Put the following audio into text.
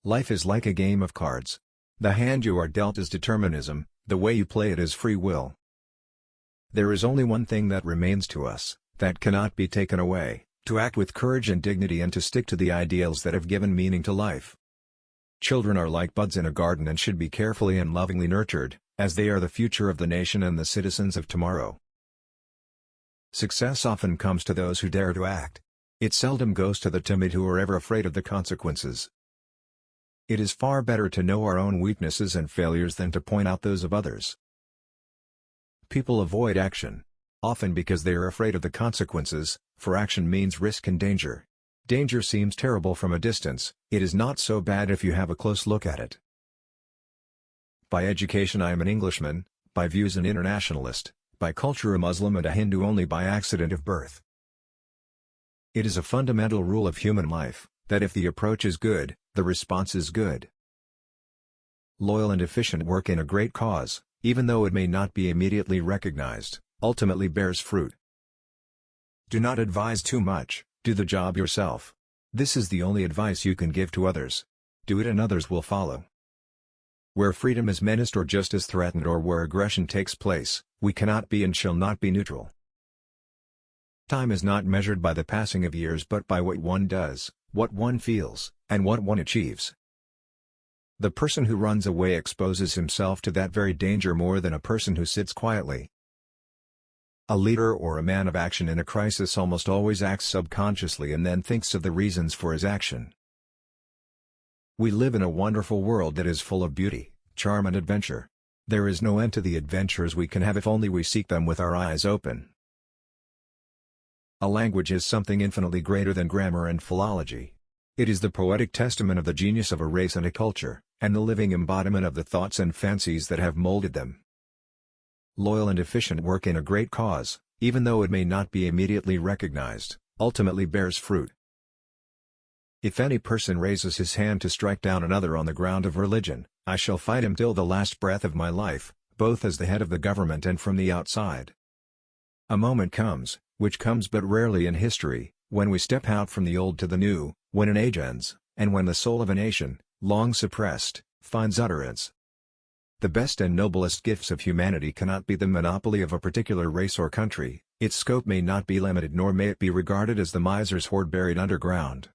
Life is like a game of cards. The hand you are dealt is determinism, the way you play it is free will. There is only one thing that remains to us, that cannot be taken away, to act with courage and dignity and to stick to the ideals that have given meaning to life. Children are like buds in a garden and should be carefully and lovingly nurtured, as they are the future of the nation and the citizens of tomorrow. Success often comes to those who dare to act. It seldom goes to the timid who are ever afraid of the consequences. It is far better to know our own weaknesses and failures than to point out those of others. People avoid action, often because they are afraid of the consequences, for action means risk and danger. Danger seems terrible from a distance, it is not so bad if you have a close look at it. By education I am an Englishman, by views an internationalist, by culture a Muslim and a Hindu only by accident of birth. It is a fundamental rule of human life, that if the approach is good, the response is good. Loyal and efficient work in a great cause, even though it may not be immediately recognized, ultimately bears fruit. Do not advise too much, do the job yourself. This is the only advice you can give to others. Do it and others will follow. Where freedom is menaced or justice threatened or where aggression takes place, we cannot be and shall not be neutral. Time is not measured by the passing of years but by what one does, what one feels, and what one achieves. The person who runs away exposes himself to that very danger more than a person who sits quietly. A leader or a man of action in a crisis almost always acts subconsciously and then thinks of the reasons for his action. We live in a wonderful world that is full of beauty, charm and adventure. There is no end to the adventures we can have if only we seek them with our eyes open. A language is something infinitely greater than grammar and philology. It is the poetic testament of the genius of a race and a culture, and the living embodiment of the thoughts and fancies that have molded them. Loyal and efficient work in a great cause, even though it may not be immediately recognized, ultimately bears fruit. If any person raises his hand to strike down another on the ground of religion, I shall fight him till the last breath of my life, both as the head of the government and from the outside. A moment comes, which comes but rarely in history, when we step out from the old to the new, when an age ends, and when the soul of a nation, long suppressed, finds utterance. The best and noblest gifts of humanity cannot be the monopoly of a particular race or country, its scope may not be limited nor may it be regarded as the miser's hoard buried underground.